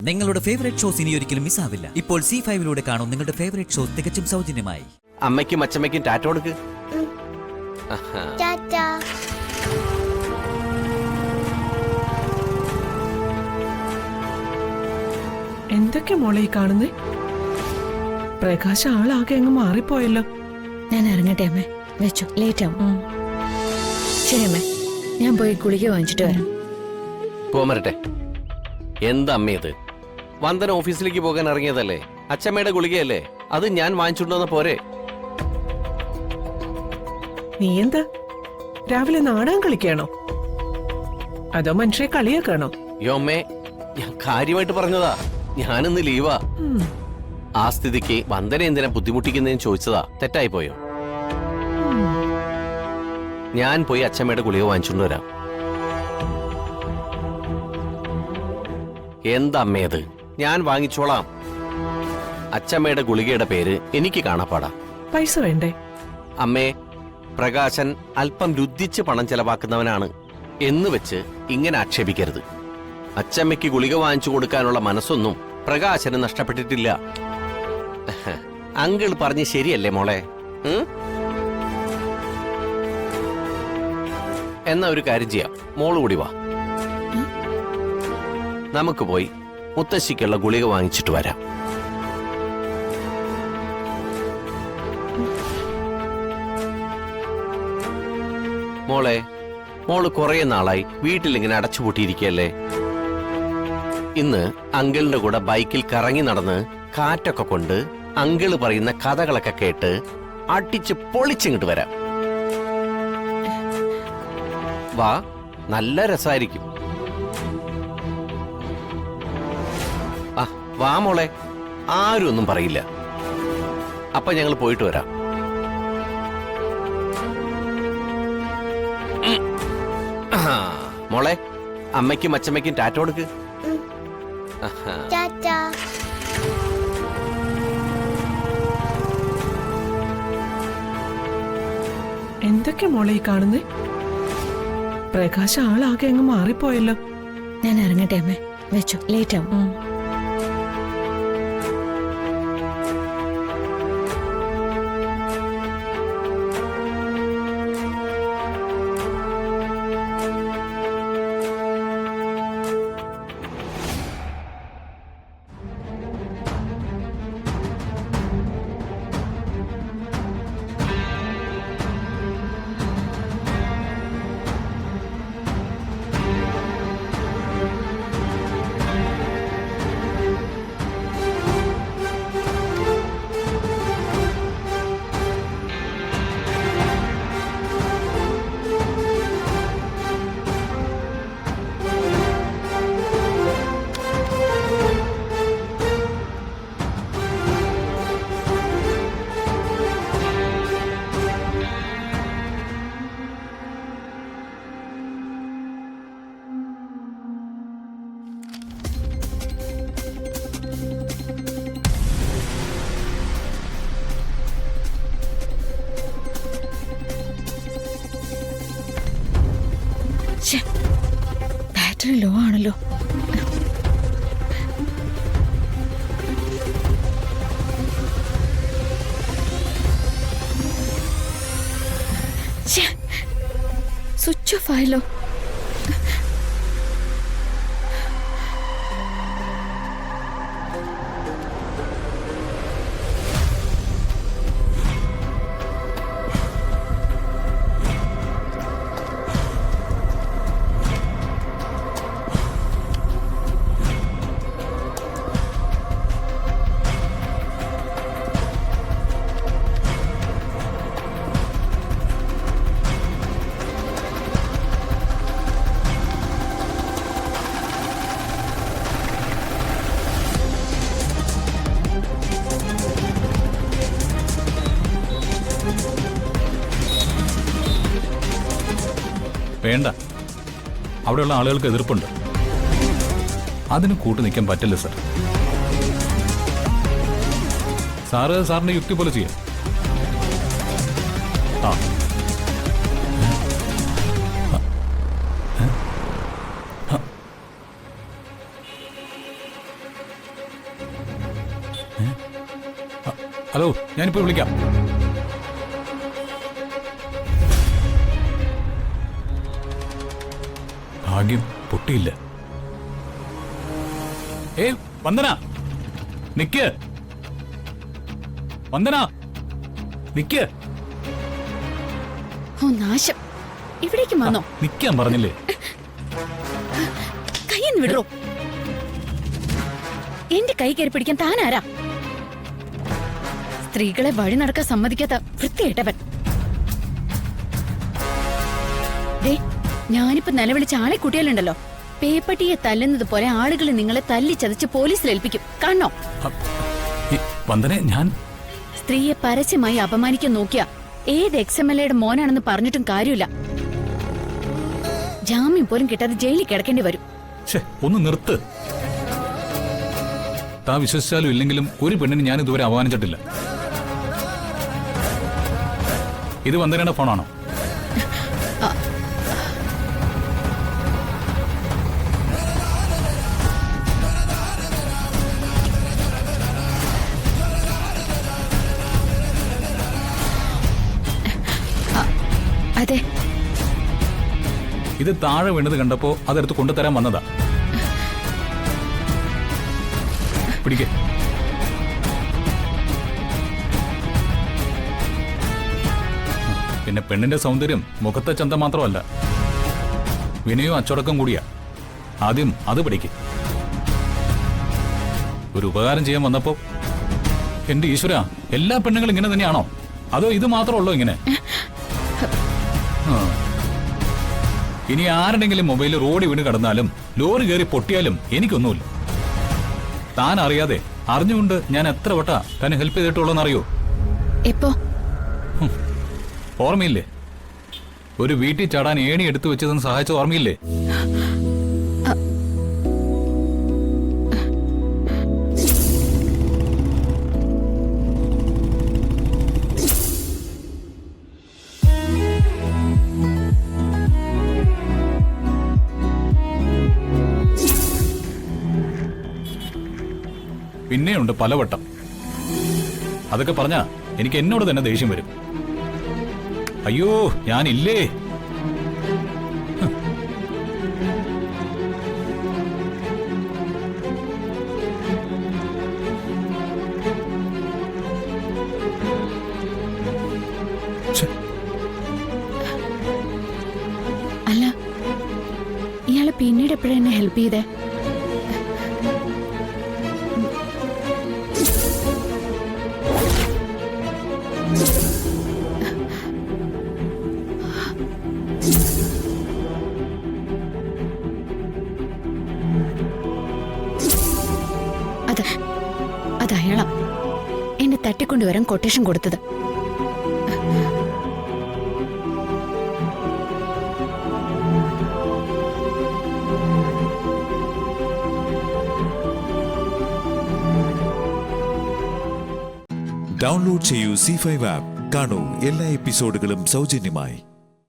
നിങ്ങളുടെ favourite shows ഇനി ഒരിക്കലും മിസ്സാവില്ല. ഇപ്പോൾ C5 കാണും നിങ്ങളുടെ ഫേവറേറ്റ് ഷോസ് തികച്ചും സൗജന്യമായി. അമ്മയ്ക്കും അച്ഛമ്മയ്ക്കും ടാറ്റ കൊടുക്ക്. എന്തൊക്കെ മോളെ ഈ കാണുന്നേ? പ്രകാശ ആളാകെ അങ്ങ് മാറിപ്പോയല്ലോ. ഞാൻ ഇറങ്ങട്ടെ അമ്മേ, വെച്ചു ലേറ്റ് ആവും. ശരി അമ്മേ, ഞാൻ പോയി ഗുളിക വാങ്ങിച്ചിട്ട് വരാം. പോമരട്ടെ. എന്താ അമ്മയത്? വന്ദന ഓഫീസിലേക്ക് പോകാൻ ഇറങ്ങിയതല്ലേ? അച്ഛമ്മയുടെ ഗുളികയല്ലേ? അത് ഞാൻ വാങ്ങിച്ചുകൊണ്ടുവന്ന പോരെ? നീ എന്താ രാവിലെ നാടകം കളിക്കാണോ അതോ മനുഷ്യ കളിയാക്കാണോ? യോ അമ്മേ, ഞാൻ കാര്യമായിട്ട് പറഞ്ഞതാ. ഞാനിന്ന് ലീവാ. ആ സ്ഥിതിക്ക് വന്ദന എന്തിനാ ബുദ്ധിമുട്ടിക്കുന്നതെന്ന് ചോദിച്ചതാ. തെറ്റായി പോയോ? ഞാൻ പോയി അച്ഛമ്മയുടെ ഗുളിക വാങ്ങിച്ചുകൊണ്ട് വരാം. എന്താ അമ്മയത്? ഞാൻ വാങ്ങിച്ചോളാം. അച്ഛമ്മയുടെ ഗുളികയുടെ പേര് എനിക്ക് കാണാപ്പാടാ. പൈസ വേണ്ടേ? അമ്മേ, പ്രകാശൻ അല്പം രുദ്ധിച്ച് പണം ചെലവാക്കുന്നവനാണ് എന്ന് വെച്ച് ഇങ്ങനെ ആക്ഷേപിക്കരുത്. അച്ഛമ്മയ്ക്ക് ഗുളിക വാങ്ങിച്ചു കൊടുക്കാനുള്ള മനസ്സൊന്നും പ്രകാശന് നഷ്ടപ്പെട്ടിട്ടില്ല. അങ്കിൾ പറഞ്ഞ് ശരിയല്ലേ മോളെ? എന്നാ ഒരു കാര്യം ചെയ്യാം, മോള് കൂടി വാ. നമുക്ക് പോയി മുത്തശ്ശിക്കുള്ള ഗുളിക വാങ്ങിച്ചിട്ട് വരാം. മോള് കുറെ നാളായി വീട്ടിലിങ്ങനെ അടച്ചുപൂട്ടിയിരിക്കല്ലേ. ഇന്ന് അങ്കിളിന്റെ കൂടെ ബൈക്കിൽ കറങ്ങി നടന്ന് കാറ്റൊക്കെ കൊണ്ട് അങ്കിള് പറയുന്ന കഥകളൊക്കെ കേട്ട് അടിച്ച് പൊളിച്ചിങ്ങോട്ട് വരാം. വാ, നല്ല രസമായിരിക്കും. വാ മോളെ, ആരും ഒന്നും പറയില്ല. അപ്പൊ ഞങ്ങൾ പോയിട്ട് വരാം. മോളെ, അമ്മയ്ക്കും അച്ഛമ്മയ്ക്കും ടാറ്റ കൊടുക്ക്. എന്തൊക്കെ മോളെ ഈ കാണുന്നേ? പ്രകാശ ആളാകെ അങ്ങ് മാറിപ്പോയല്ലോ. ഞാൻ ഇറങ്ങട്ടെ അമ്മേ, വെച്ചു ലേറ്റ് ആവും. ബാറ്ററി ലോ ആണല്ലോ. സ്വിച്ച് ഓഫ് ആയല്ലോ. വേണ്ട, അവിടെയുള്ള ആളുകൾക്ക് എതിർപ്പുണ്ട്. അതിന് കൂട്ടു നിൽക്കാൻ പറ്റില്ല സർ. സാറിന്റെ യുക്തി പോലെ ചെയ്യാം. ആ ഹലോ, ഞാനിപ്പോ വിളിക്കാം. ഭാഗ്യം പൊട്ടിയില്ല. വന്ദന, നിക്ക്. വന്ദന, നിക്ക്. ഓ നാശം, ഇവിടേക്ക് വന്നോ? നിക്കാൻ പറഞ്ഞില്ലേ? കൈന്ന് വിടറോ. എന്റെ കൈ കയറി പിടിക്കാൻ താനാരാ? സ്ത്രീകളെ വഴി നടക്കാൻ സമ്മതിക്കാത്ത വൃത്തികെട്ടവൻ. ഞാനിപ്പോ നിലവിളിച്ച ആളെ കുട്ടികളുണ്ടല്ലോ, പേപ്പട്ടിയെ തല്ലുന്നത് പോലെ ആളുകൾ നിങ്ങളെ തല്ലി ചതച്ച് പോലീസിൽ ഏൽപ്പിക്കും. കാണണോ? വന്ദനെ, ഞാൻ സ്ത്രീയെ പരസ്യമായി അപമാനിക്കാൻ നോക്കിയ ഏത് XMLA മോനാണെന്ന് പറഞ്ഞിട്ടും കാര്യമില്ല. ജാമ്യം പോലും കിട്ടാതെ ജയിലിൽ കിടക്കേണ്ടി വരും. ഒന്ന് നിർത്ത്. താ വിശ്വസിച്ചാലും ഇല്ലെങ്കിലും ഒരു പെണ്ണിന് ഞാൻ ഇതുവരെ അപമാനിച്ചിട്ടില്ല. ഇത് വന്ദനയുടെ ഫോണാണോ? അതെ. ഇത് താഴെ വീണത് കണ്ടപ്പോ അതെടുത്ത് കൊണ്ടുതരാൻ വന്നതാ. പിടിക്കേ. പിന്നെ പെണ്ണിന്റെ സൗന്ദര്യം മുഖത്തെ ചന്തം മാത്രമല്ല, വിനയവും അച്ചടക്കം കൂടിയാ. ആദ്യം അത് പിടിക്ക്. ഒരു ഉപകാരം ചെയ്യാൻ വന്നപ്പോ എന്റെ ഈശ്വര, എല്ലാ പെണ്ണുങ്ങളും ഇങ്ങനെ തന്നെയാണോ? അതോ ഇത് മാത്രമുള്ളോ ഇങ്ങനെ? ഇനി ആരുടെങ്കിലും മൊബൈൽ റോഡിൽ വീണ് കിടന്നാലും ലോറി കയറി പൊട്ടിയാലും എനിക്കൊന്നുമില്ല. താൻ അറിയാതെ അറിഞ്ഞുകൊണ്ട് ഞാൻ എത്ര വട്ട തന്നെ ഹെൽപ്പ് ചെയ്തിട്ടുള്ളതെന്നറിയോ? എപ്പോ? ഓർമ്മയില്ലേ? ഒരു വീട്ടിൽ ചാടാൻ ഏണി എടുത്തു വെച്ചതെന്ന് സഹായിച്ച ഓർമ്മയില്ലേ? പിന്നെയുണ്ട് പലവട്ടം. അതൊക്കെ പറഞ്ഞാ എനിക്ക് എന്നോട് തന്നെ ദേഷ്യം വരും. അയ്യോ, ഞാനില്ലേ. അല്ല, ഇയാള് പിന്നീട് എപ്പോഴെന്നെ ഹെൽപ്പ് ചെയ്തേ? അതയാളാ എന്നെ തട്ടിക്കൊണ്ടുവരാൻ കൊട്ടേഷൻ കൊടുത്തത്. ഡൗൺലോഡ് ചെയ്യൂ C5 ആപ്പ്. കാണൂ എല്ലാ എപ്പിസോഡുകളും സൗജന്യമായി.